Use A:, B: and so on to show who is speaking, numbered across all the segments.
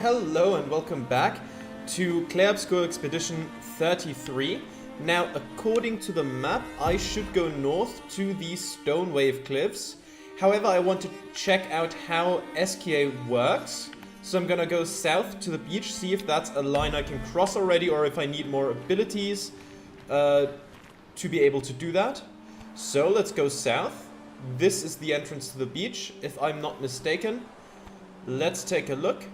A: Hello and welcome back to Clair Obscur Expedition 33. Now, according to the map, I should go north to the Stone Wave Cliffs. However, I want to check out how SKA works. So I'm gonna go south to the beach, see if that's a line I can cross already or if I need more abilities to be able to do that. So let's go south. This is the entrance to the beach, if I'm not mistaken. Let's take a look.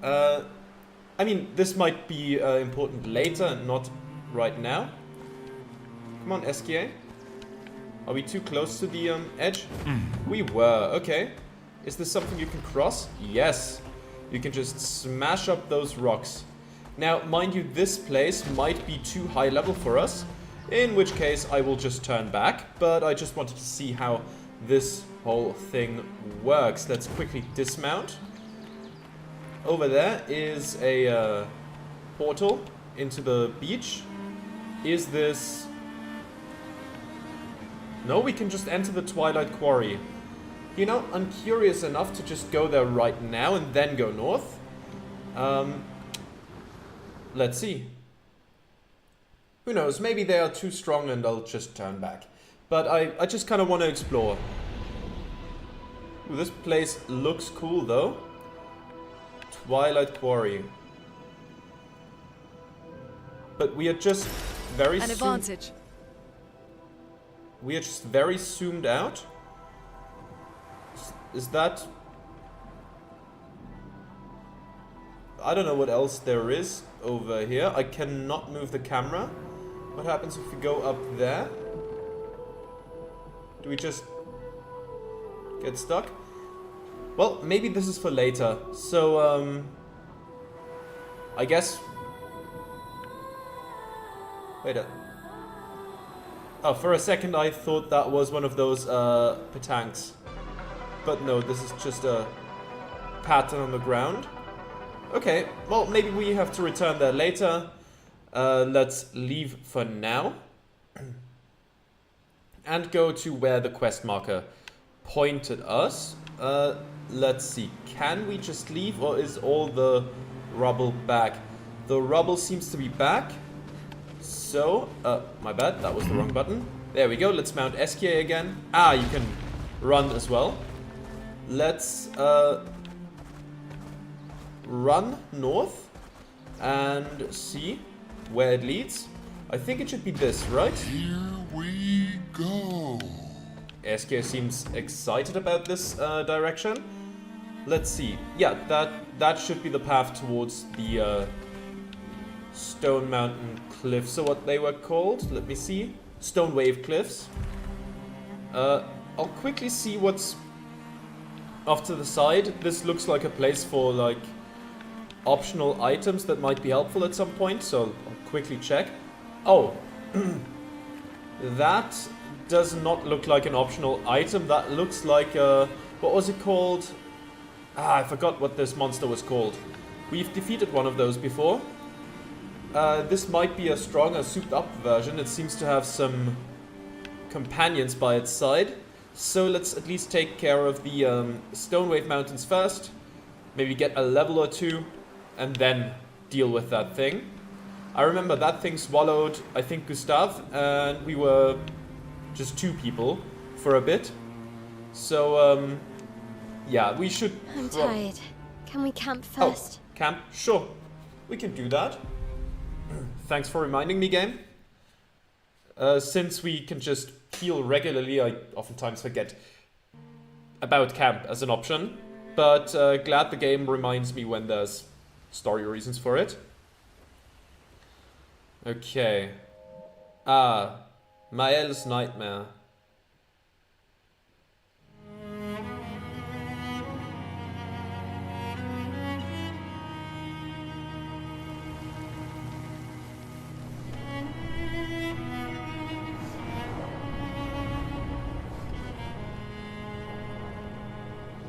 A: I mean, this might be important later, not right now. Come on, SKA. Are we too close to the edge? We were. Okay. Is this something you can cross? Yes. You can just smash up those rocks. Now, mind you, this place might be too high level for us, in which case I will just turn back, but I just wanted to see how this whole thing works. Let's quickly dismount. Over there is a portal into the beach. Is this... No, we can just enter the Twilight Quarry. You know, I'm curious enough to just go there right now and then go north. Let's see. Who knows, maybe they are too strong and I'll just turn back. But I just kind of want to explore. Ooh, this place looks cool though. Twilight Quarry. But we are just very
B: an advantage.
A: We are just very zoomed out. Is that... I don't know what else there is over here. I cannot move the camera. What happens if we go up there? Do we just get stuck? Well, maybe this is for later. So, I guess... Wait a... Oh, for a second I thought that was one of those, petanques. But no, this is just a pattern on the ground. Okay, well, maybe we have to return there later. Let's leave for now. And go to where the quest marker pointed us. Let's see, can we just leave or is all the rubble back? The rubble seems to be back. So, my bad, that was the wrong button. There we go, let's mount SKA again. Ah, you can run as well. Let's run north and see where it leads. I think it should be this, right?
C: Here we go.
A: SK seems excited about this direction. Let's see. Yeah, that should be the path towards the Stone Mountain Cliffs, or what they were called. Let me see. Stone Wave Cliffs. I'll quickly see what's off to the side. This looks like a place for like optional items that might be helpful at some point, so I'll quickly check. Oh, that does not look like an optional item. That looks like a... What was it called? Ah, I forgot what this monster was called. We've defeated one of those before. This might be a stronger, souped-up version. It seems to have some companions by its side. So let's at least take care of the Stone Wave Mountains first. Maybe get a level or two, and then deal with that thing. I remember that thing swallowed, I think, Gustav, and we were just two people for a bit. So, yeah, we should...
B: I'm tired. Can we camp first?
A: Oh, camp? Sure. We can do that. Thanks for reminding me, game. Since we can just heal regularly, I oftentimes forget about camp as an option. But glad the game reminds me when there's story reasons for it. Okay. Ah, Mael's Nightmare.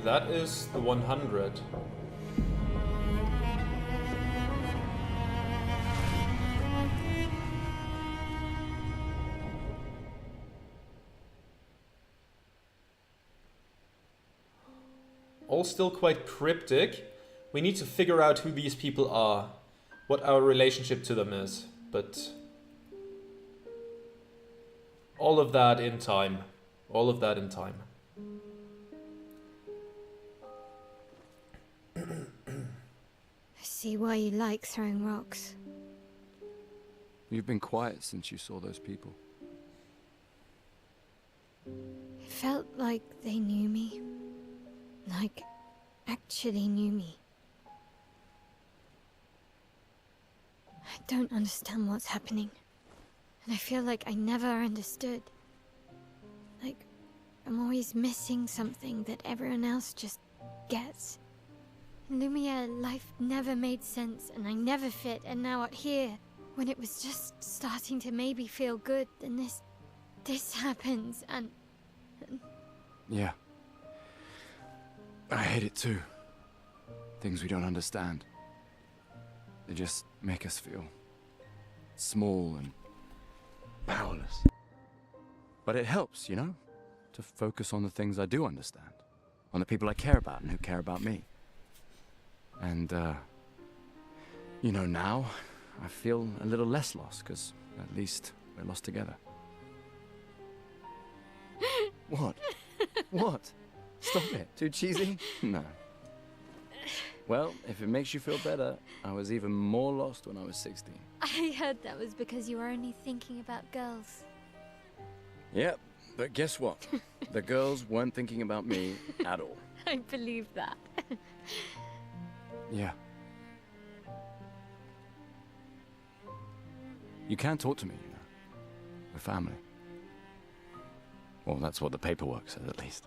A: That is the 100. All still quite cryptic. We need to figure out who these people are, what our relationship to them is, but all of that in time. All of that in time.
B: I see why you like throwing rocks.
D: You've been quiet since you saw those people.
B: It felt like they knew me. Like, actually knew me. I don't understand what's happening. And I feel like I never understood. Like, I'm always missing something that everyone else just gets. In Lumiere, life never made sense, and I never fit, and now out here, when it was just starting to maybe feel good, then this happens, and...
D: Yeah. I hate it too. Things we don't understand. They just make us feel small and powerless. But it helps, you know, to focus on the things I do understand, on the people I care about and who care about me. And, you know, now I feel a little less lost, because at least we're lost together. What? What? Stop it. Too cheesy? No. Well, if it makes you feel better, I was even more lost when I was 16.
B: I heard that was because you were only thinking about girls.
D: Yep, but guess what? The girls weren't thinking about me at all.
B: I believe that.
D: Yeah. You can talk to me, you know. We're family. Well, that's what the paperwork says, at least.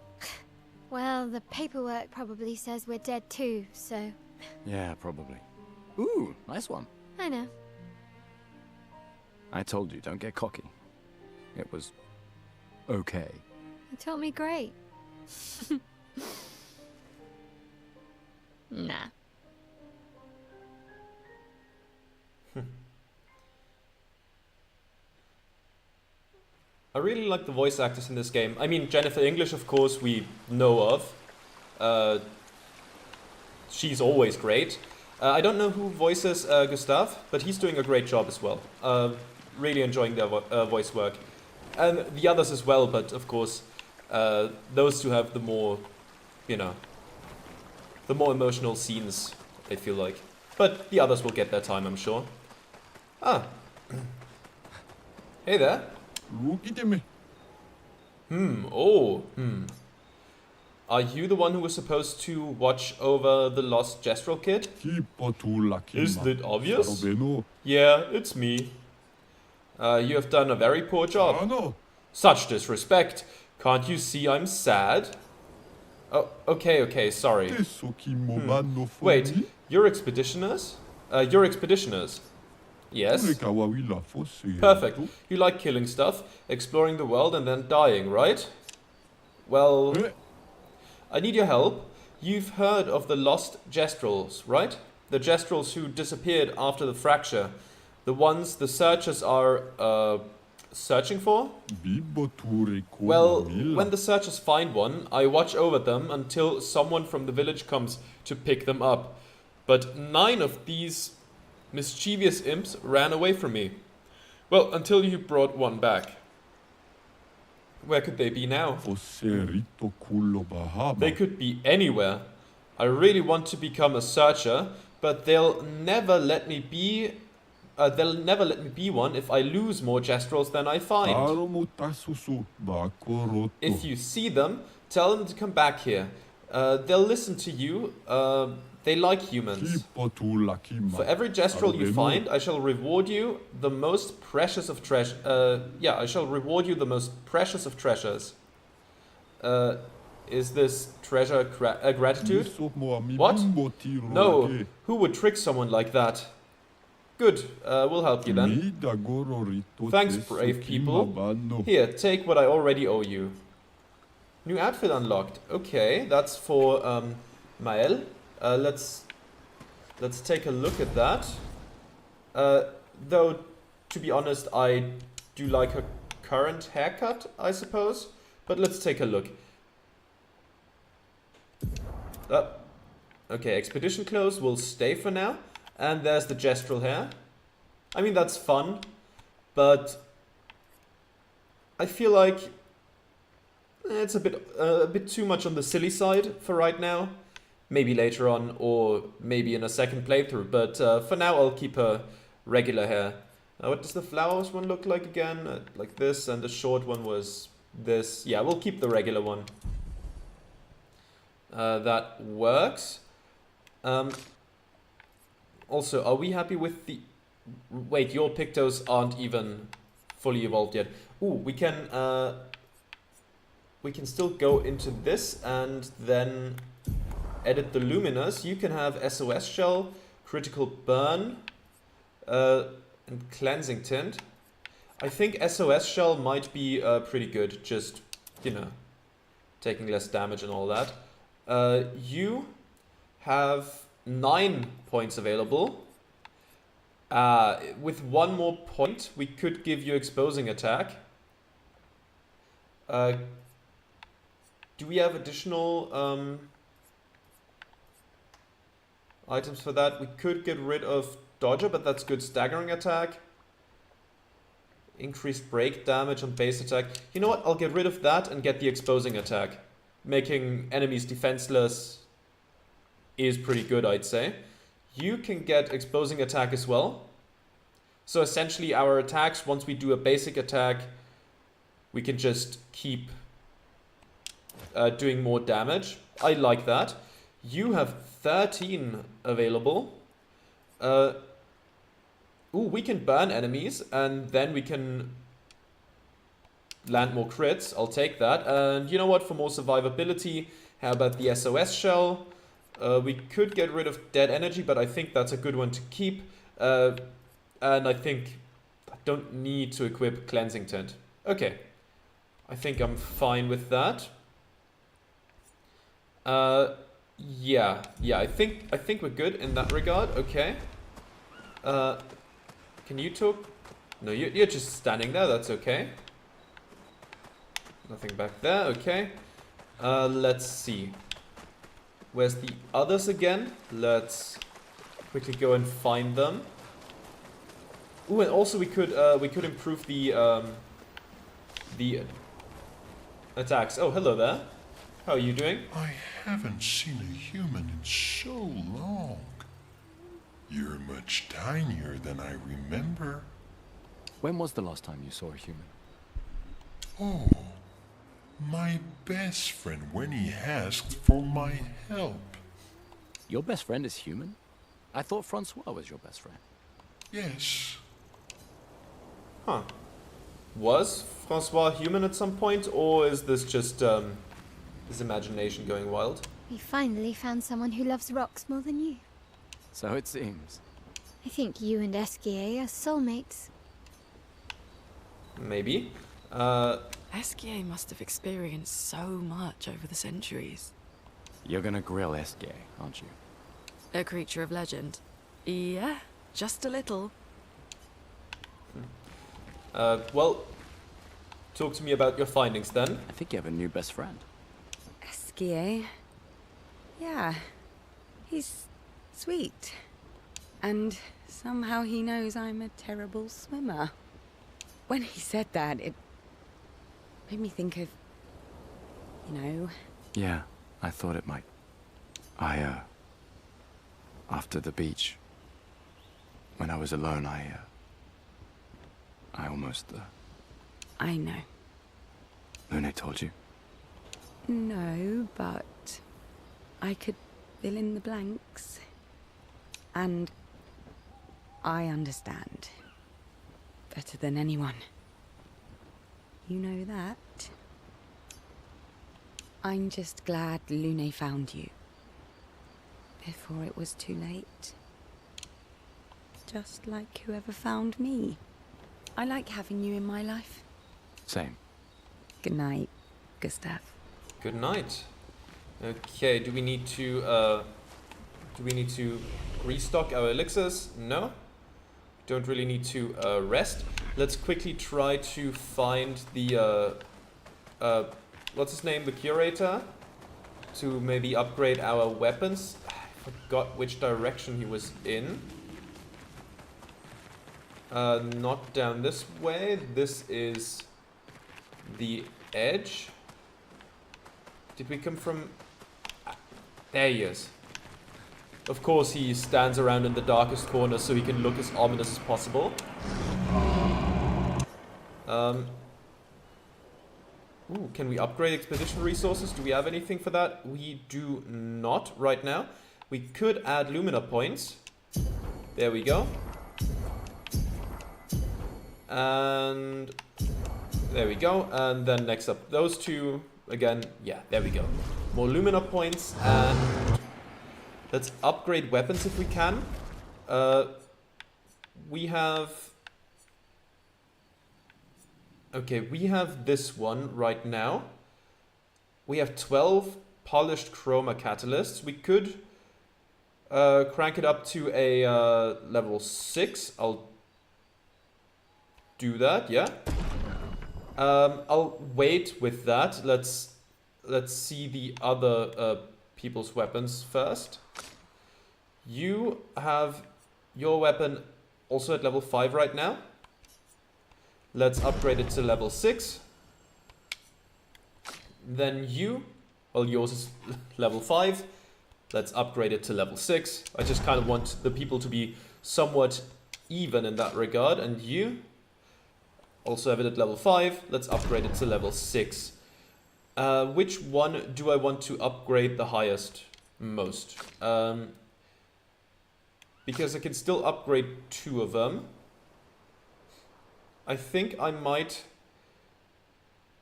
B: Well, the paperwork probably says we're dead too, so...
D: Yeah, probably. Ooh, nice one.
B: I know.
D: I told you, don't get cocky. It was... okay.
B: You taught me great. Nah.
A: I really like the voice actors in this game. I mean, Jennifer English, of course, we know of. She's always great. I don't know who voices Gustav, but he's doing a great job as well. Really enjoying their voice work. And the others as well, but of course, those two have the more, you know, the more emotional scenes, I feel like. But the others will get their time, I'm sure. Ah. Hey there.
C: Look at me.
A: Are you the one who was supposed to watch over the lost Jestrel kid? Isn't it obvious? Yeah, it's me. You have done a very poor job. Such disrespect. Can't you see I'm sad? Oh, okay, sorry. Wait, you're expeditioners? You're expeditioners. Yes. Perfect. You like killing stuff, exploring the world and then dying, right? Well, I need your help. You've heard of the lost Jestrels, right? The Jestrels who disappeared after the fracture. The ones the searchers are, searching for? Well, when the searchers find one, I watch over them until someone from the village comes to pick them up. But 9 of these mischievous imps ran away from me. Well, until you brought one back. Where could they be now? They could be anywhere. I really want to become a searcher, but they'll never let me be one if I lose more Jestrels than I find. If you see them, tell them to come back here. They'll listen to you. They like humans. For every Jestrel you find, I shall reward you the most precious of I shall reward you the most precious of treasures. Is this treasure gratitude? What? No. Who would trick someone like that? Good. We'll help you then. Thanks, brave people. Here, take what I already owe you. New outfit unlocked. Okay, that's for Mael. Let's take a look at that. Though, to be honest, I do like her current haircut, I suppose. But let's take a look. Okay, expedition clothes will stay for now. And there's the gestural hair. I mean, that's fun, but I feel like it's a bit too much on the silly side for right now. Maybe later on, or maybe in a second playthrough. But for now, I'll keep her regular hair. What does the flowers one look like again? Like this, and the short one was this. Yeah, we'll keep the regular one. That works. Also, are we happy with the... Wait, your Pictos aren't even fully evolved yet. Ooh, we can still go into this and then edit the Luminous. You can have SOS Shell, Critical Burn, and Cleansing Tint. I think SOS Shell might be pretty good, just, you know, taking less damage and all that. You have 9 points available. With 1 more point, we could give you Exposing Attack. Do we have additional items for that? We could get rid of Dodger, but that's good. Staggering Attack. Increased break damage on base attack. You know what? I'll get rid of that and get the Exposing Attack. Making enemies defenseless is pretty good, I'd say. You can get Exposing Attack as well. So essentially our attacks, once we do a basic attack, we can just keep doing more damage. I like that. You have 13 available. Ooh, we can burn enemies, and then we can land more crits. I'll take that. And you know what? For more survivability, how about the SOS Shell? We could get rid of Dead Energy, but I think that's a good one to keep. And I think I don't need to equip Cleansing Tint. Okay. I think I'm fine with that. Yeah, I think we're good in that regard. Okay. Can you talk? No, you're just standing there. That's okay. Nothing back there. Okay. Let's see. Where's the others again? Let's quickly go and find them. Ooh, and also we could improve the attacks. Oh, hello there. How are you doing?
C: I haven't seen a human in so long. You're much tinier than I remember.
D: When was the last time you saw a human?
C: Oh, my best friend when he asked for my help.
D: Your best friend is human? I thought Francois was your best friend.
C: Yes.
A: Huh. Was Francois human at some point, or is this just his imagination going wild?
B: We finally found someone who loves rocks more than you.
D: So it seems.
B: I think you and Esquier are soulmates.
A: Maybe.
E: Esquier must have experienced so much over the centuries.
D: You're gonna grill Esquier, aren't you?
E: A creature of legend. Yeah, just a little.
A: Well, talk to me about your findings then.
D: I think you have a new best friend.
E: Esquier? Yeah, he's sweet. And somehow he knows I'm a terrible swimmer. When he said that, it made me think of, you know...
D: Yeah, I thought it might. After the beach, when I was alone, I almost,
E: I know.
D: Lune told you?
E: No, but I could fill in the blanks. And I understand. Better than anyone. You know that. I'm just glad Lune found you. Before it was too late. Just like whoever found me. I like having you in my life.
D: Same.
E: Good night, Gustav.
A: Good night. Okay, do we need to restock our elixirs? No. Don't really need to rest. Let's quickly try to find the what's his name? The curator, to maybe upgrade our weapons. I forgot which direction he was in. Not down this way. This is the edge. Did we come from... Ah, there he is. Of course he stands around in the darkest corner so he can look as ominous as possible. Ooh, can we upgrade expedition resources? Do we have anything for that? We do not right now. We could add Lumina points. There we go. And there we go. And then next up, those two again. Yeah, there we go. More Lumina points. And let's upgrade weapons if we can. We have... Okay, we have this one right now. We have 12 polished chroma catalysts. We could crank it up to a level 6. I'll do that, yeah. I'll wait with that. Let's see the other people's weapons first. You have your weapon also at level 5 right now. Let's upgrade it to level 6. Then you, well, yours is level 5. Let's upgrade it to level 6. I just kind of want the people to be somewhat even in that regard. And you also have it at level 5. Let's upgrade it to level 6. Which one do I want to upgrade the highest most? Because I can still upgrade 2 of them. I think I might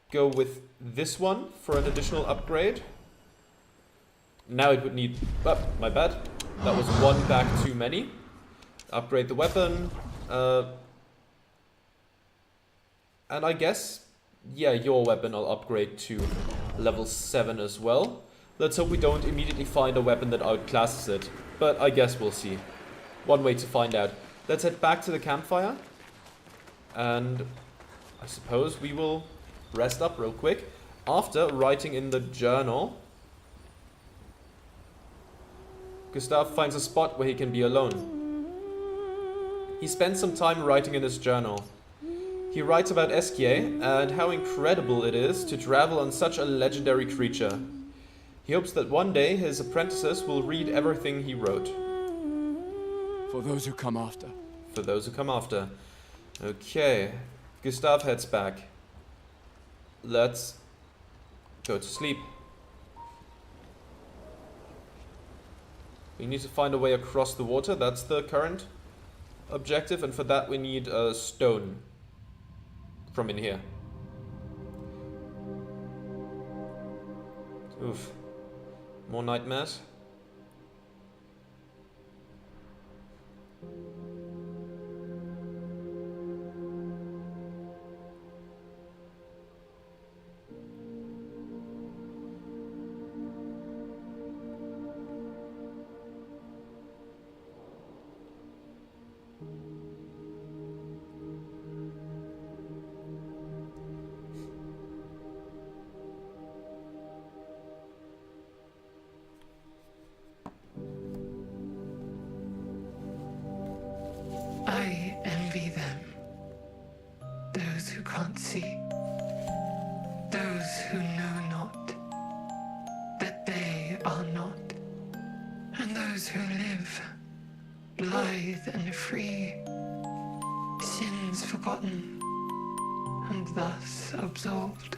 A: go with this one for an additional upgrade. Now it would need... Oh, my bad. That was 1 back too many. Upgrade the weapon. And I guess, yeah, your weapon I'll upgrade to level 7 as well. Let's hope we don't immediately find a weapon that outclasses it. But I guess we'll see. One way to find out. Let's head back to the campfire. And I suppose we will rest up real quick after writing in the journal. Gustav finds a spot where he can be alone. He spends some time writing in his journal. He writes about Esquier and how incredible it is to travel on such a legendary creature. He hopes that one day his apprentices will read everything he wrote.
D: For those who come after.
A: For those who come after. Okay, Gustav heads back. Let's go to sleep. We need to find a way across the water. That's the current objective, and for that we need a stone from in here. Oof. More nightmares.
F: I envy them. Those who can't see. Those who know not that they are not. And those who live, blithe and free, sins forgotten, and thus absolved.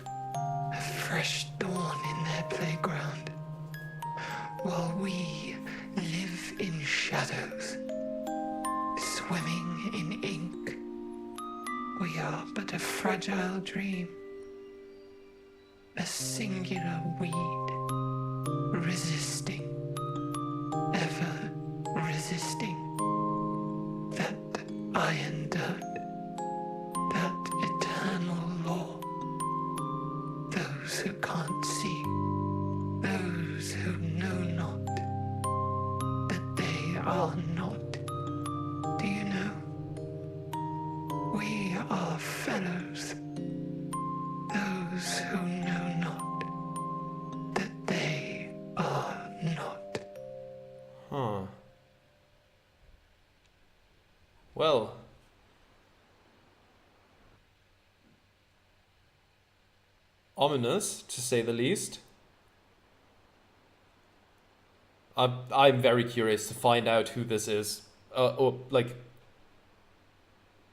F: A fresh dawn in their playground, while we live in shadows. Swimming in ink, we are but a fragile dream, a singular weed, resisting, ever resisting, that iron dirt, that eternal law. Those who can't see, those who know not, that they are not. Do you know? We are fellows. Those who know not that they are not.
A: Well. Ominous, to say the least. I'm very curious to find out who this is. Or, like,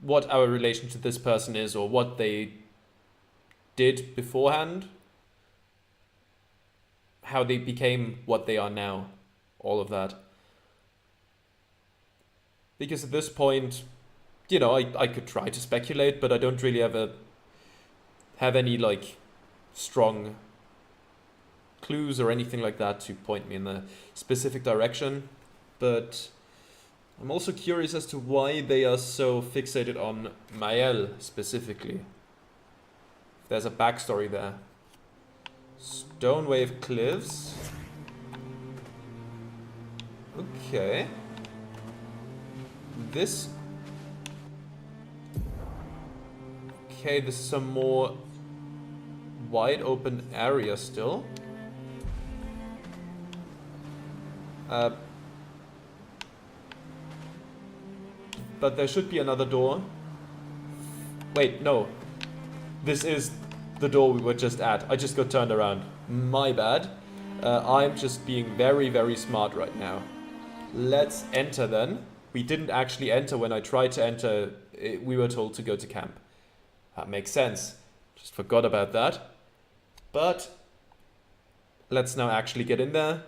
A: what our relation to this person is, or what they did beforehand. How they became what they are now. All of that. Because at this point, you know, I could try to speculate, but I don't really have any, like, strong clues or anything like that to point me in a specific direction. But I'm also curious as to why they are so fixated on Mael specifically. If there's a backstory there. Stone wave cliffs. Okay. This... Okay, this is some more wide open area still. But there should be another door. Wait, no. This is the door we were just at. I just got turned around. My bad. I'm just being very, very smart right now. Let's enter then. We didn't actually enter when I tried to enter. We were told to go to camp. That makes sense. Just forgot about that. But let's now actually get in there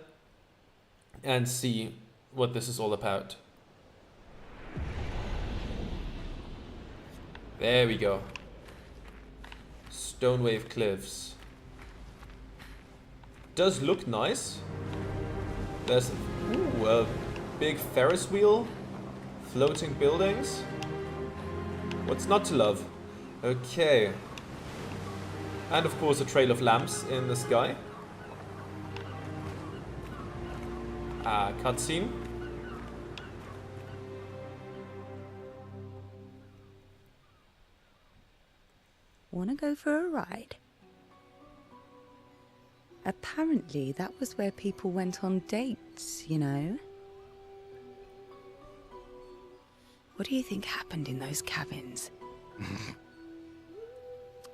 A: and see what this is all about. There we go. Stone wave cliffs. Does look nice. There's a big Ferris wheel. Floating buildings. What's not to love? Okay. And of course a trail of lamps in the sky. Cutscene.
E: Wanna go for a ride? Apparently that was where people went on dates, you know? What do you think happened in those cabins?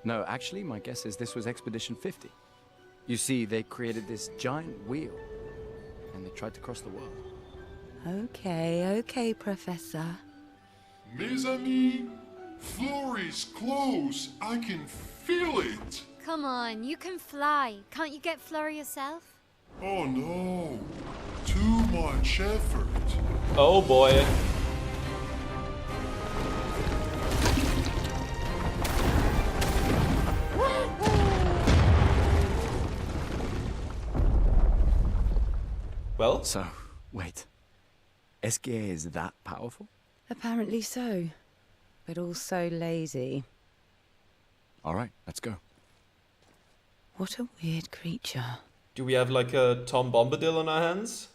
D: No, actually, my guess is this was Expedition 50. You see, they created this giant wheel, and they tried to cross the world.
E: Okay, Professor.
C: Mes amis, floor is close. I can feel it.
B: Come on, you can fly. Can't you get Fleur yourself?
C: Oh no, too much effort.
A: Oh boy. Well?
D: So, wait. Obscur is that powerful?
E: Apparently so, but also lazy.
D: Alright, let's go.
E: What a weird creature.
A: Do we have like a Tom Bombadil on our hands?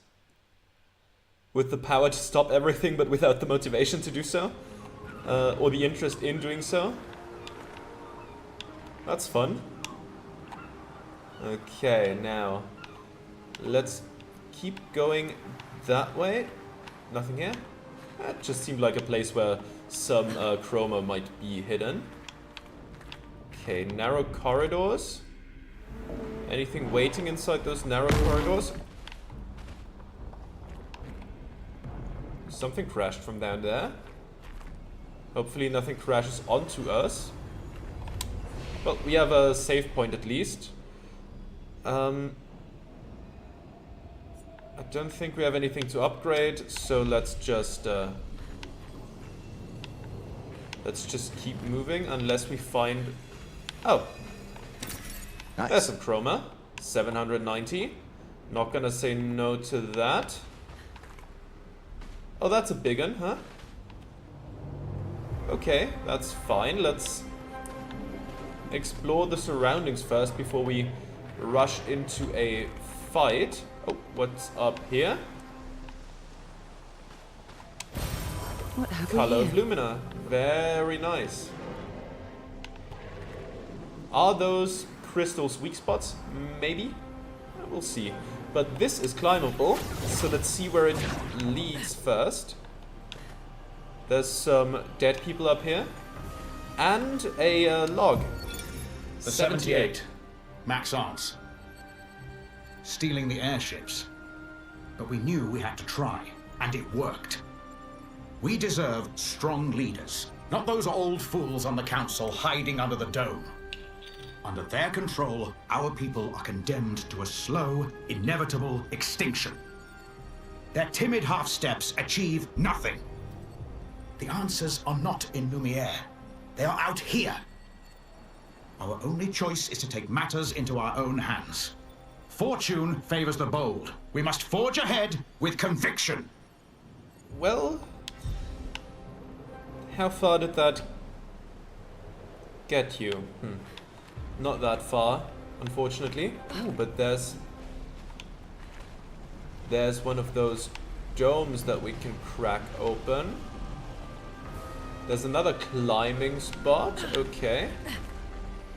A: With the power to stop everything but without the motivation to do so? Or the interest in doing so? That's fun. Okay, now let's keep going that way. Nothing here? That just seemed like a place where some chroma might be hidden. Okay, narrow corridors. Anything waiting inside those narrow corridors? Something crashed from down there. Hopefully nothing crashes onto us. Well, we have a save point at least. I don't think we have anything to upgrade, so let's just keep moving unless we find... Oh!
D: Nice.
A: There's some chroma. 790. Not gonna say no to that. Oh, that's a big one, huh? Okay, that's fine. Let's explore the surroundings first before we rush into a fight. Oh, what's up here?
E: What have we
A: Color of
E: here?
A: Lumina. Very nice. Are those crystals weak spots? Maybe. We'll see. But this is climbable, so let's see where it leads first. There's some dead people up here. And a log.
G: The 78. Max Arts. Stealing the airships. But we knew we had to try, and it worked. We deserve strong leaders, not those old fools on the council hiding under the dome. Under their control, our people are condemned to a slow, inevitable extinction. Their timid half-steps achieve nothing. The answers are not in Lumiere. They are out here. Our only choice is to take matters into our own hands. Fortune favors the bold. We must forge ahead with conviction.
A: Well, how far did that get you? Not that far, unfortunately. Ooh, but there's one of those domes that we can crack open. There's another climbing spot. Okay.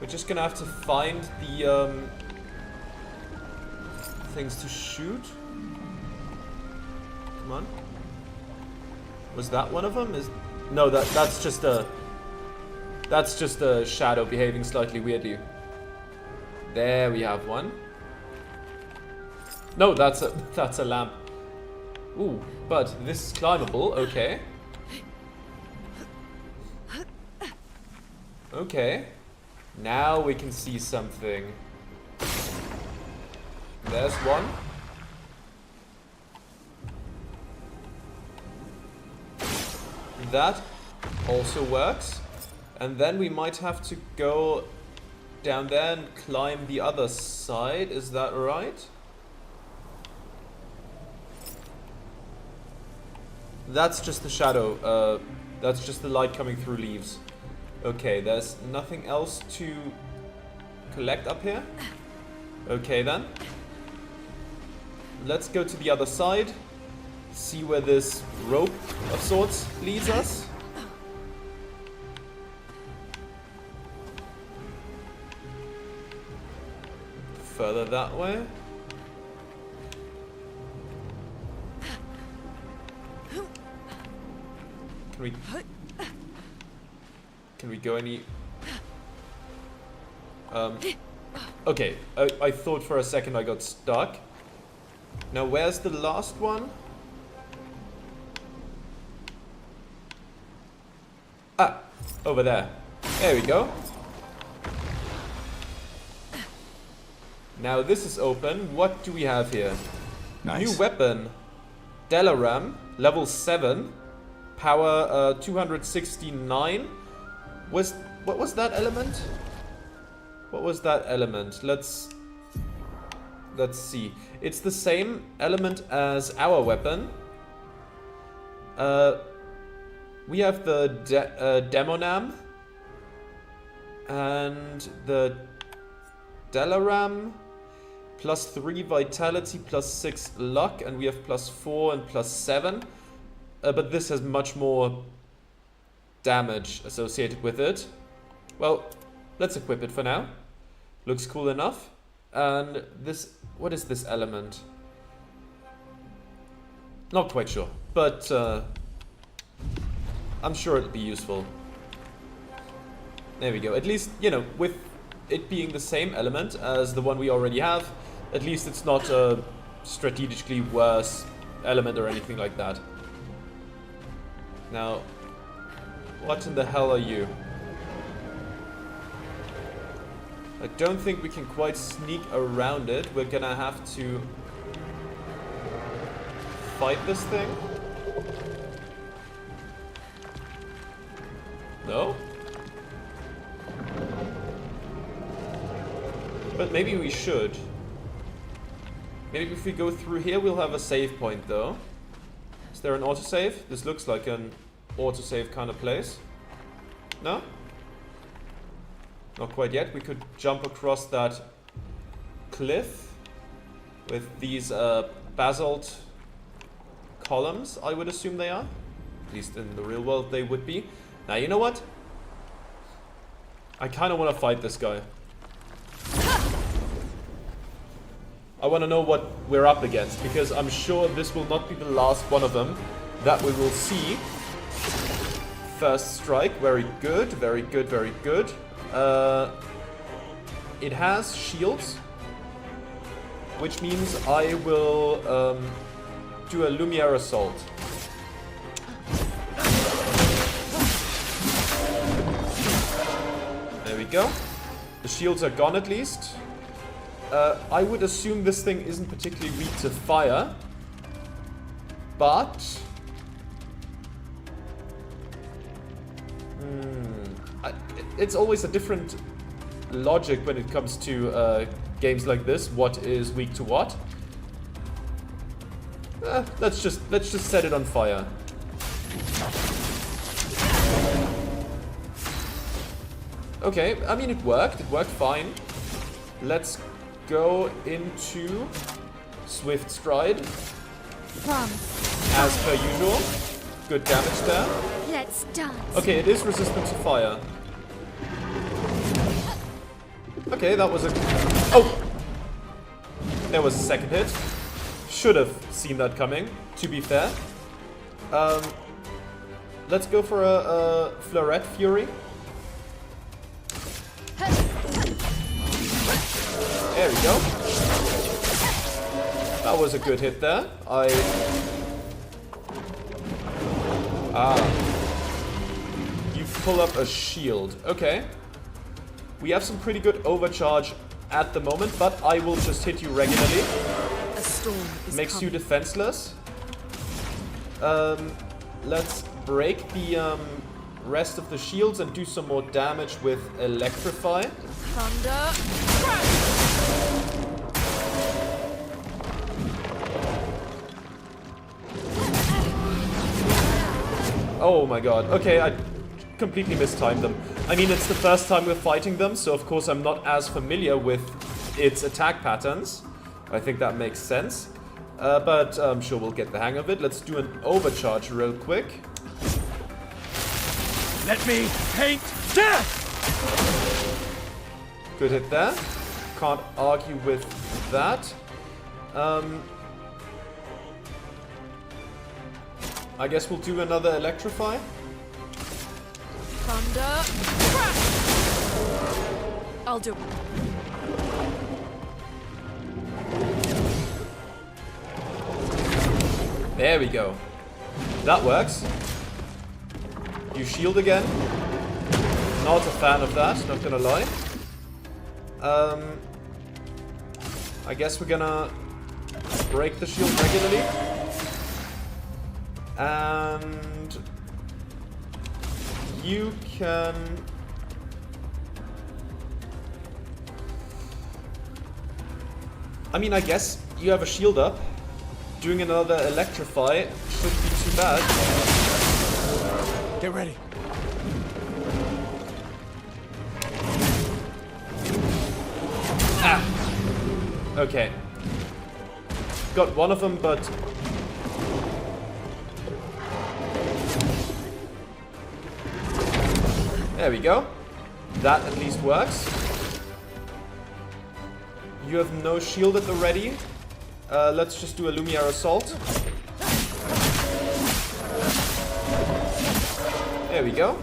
A: We're just gonna have to find the things to shoot. Come on. Was that one of them? No, that's just a shadow behaving slightly weirdly. There we have one. No, that's a lamp. Ooh, but this is climbable. Okay. Okay. Now we can see something. There's one. That also works. And then we might have to go down there and climb the other side. Is that right? That's just the shadow. That's just the light coming through leaves. Okay, there's nothing else to collect up here. Okay then. Let's go to the other side. See where this rope of sorts leads us. Further that way. Can we go any... Okay, I thought for a second I got stuck. Now where's the last one? Ah, over there. There we go. Now this is open. What do we have here?
D: Nice.
A: New weapon. Delaram, level 7. Power 269. What was that element? What was that element? Let's see. It's the same element as our weapon. We have the Demonam and the Delaram. +3 vitality, +6 luck, and we have +4 and +7. But this has much more damage associated with it. Well, let's equip it for now. Looks cool enough. And this, what is this element? Not quite sure, but I'm sure it'll be useful. There we go. At least, you know, with it being the same element as the one we already have, at least it's not a strategically worse element or anything like that. Now, what in the hell are you? I don't think we can quite sneak around it. We're gonna have to fight this thing. No? But maybe we should. Maybe if we go through here, we'll have a save point, though. Is there an autosave? This looks like an autosave kind of place. No? Not quite yet. We could jump across that cliff with these basalt columns, I would assume they are. At least in the real world they would be. Now, you know what? I kind of want to fight this guy. I want to know what we're up against, because I'm sure this will not be the last one of them that we will see. First strike, very good, very good, very good. It has shields, which means I will do a Lumiere Assault. There we go. The shields are gone at least. I would assume this thing isn't particularly weak to fire, but it's always a different logic when it comes to games like this. What is weak to what? Let's just set it on fire. Okay, I mean it worked fine. Let's go into Swift Stride. As per usual. Good damage there.
B: Let's dance.
A: Okay, it is resistant to fire. Okay, that was a... Oh! There was a second hit. Should have seen that coming, to be fair. Let's go for a Fleuret Fury. There we go. That was a good hit there. You pull up a shield. Okay. We have some pretty good overcharge at the moment, but I will just hit you regularly.
E: A storm is
A: Makes you
E: coming.
A: defenseless. Let's break the rest of the shields and do some more damage with Electrify.
E: Thunder.
A: Oh my god. Okay, I completely mistimed them. I mean, it's the first time we're fighting them, so of course I'm not as familiar with its attack patterns. I think that makes sense. But I'm sure we'll get the hang of it. Let's do an overcharge real quick.
H: Let me paint death!
A: Good hit there. Can't argue with that. I guess we'll do another Electrify.
E: Thunder. I'll do it.
A: There we go. That works. You shield again. Not a fan of that, not gonna lie. I guess we're gonna break the shield regularly. And you can... I mean, I guess you have a shield up. Doing another Electrify shouldn't be too bad.
H: Get ready.
A: Ah! Okay. Got one of them, but... There we go. That at least works. You have no shield at the ready. Let's just do a Lumiere Assault. There we go.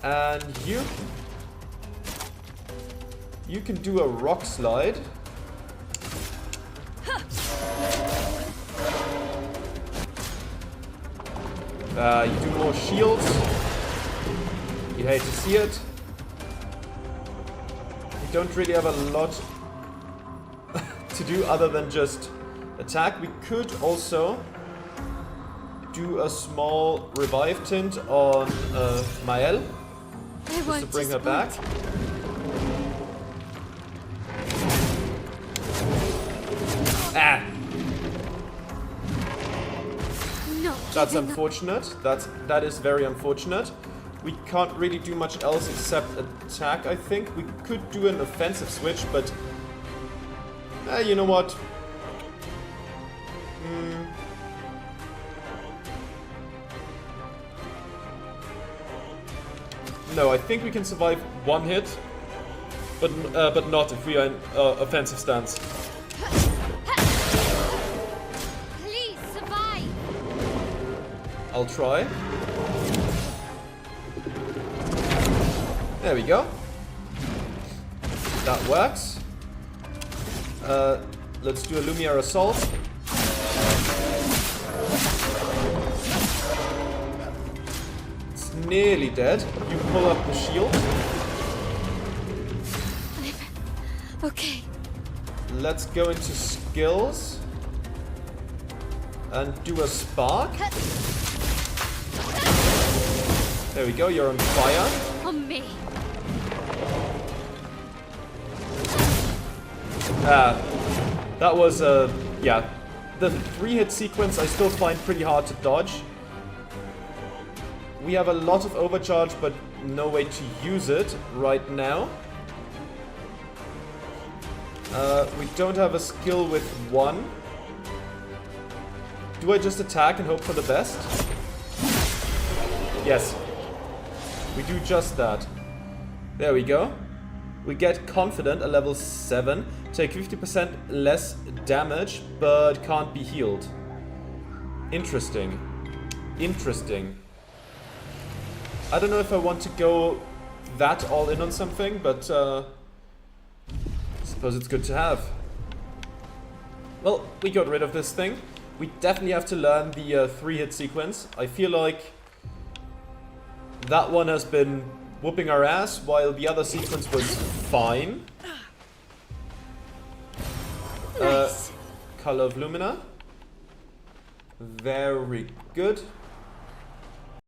A: And you can do a Rock Slide. You do more shields. You hate to see it. We don't really have a lot to do other than just attack. We could also do a small revive tint on Mael, just to bring her back. Ah!
B: No.
A: That's unfortunate. That is very unfortunate. We can't really do much else except attack, I think. We could do an offensive switch, but... you know what? No, I think we can survive one hit, but not if we are in offensive stance.
B: Please survive.
A: I'll try. There we go. That works. Let's do a Lumiere Assault. It's nearly dead. You pull up the shield.
B: Okay.
A: Let's go into skills. And do a spark. There we go, you're on fire.
B: On me.
A: That was, yeah. The 3-hit sequence I still find pretty hard to dodge. We have a lot of overcharge, but no way to use it right now. We don't have a skill with 1. Do I just attack and hope for the best? Yes. We do just that. There we go. We get Confident at level 7. Take 50% less damage, but can't be healed. Interesting. Interesting. I don't know if I want to go that all in on something, but I suppose it's good to have. Well, we got rid of this thing. We definitely have to learn the 3-hit sequence. I feel like that one has been whooping our ass, while the other sequence was fine.
B: Nice.
A: Color of Lumina. Very good.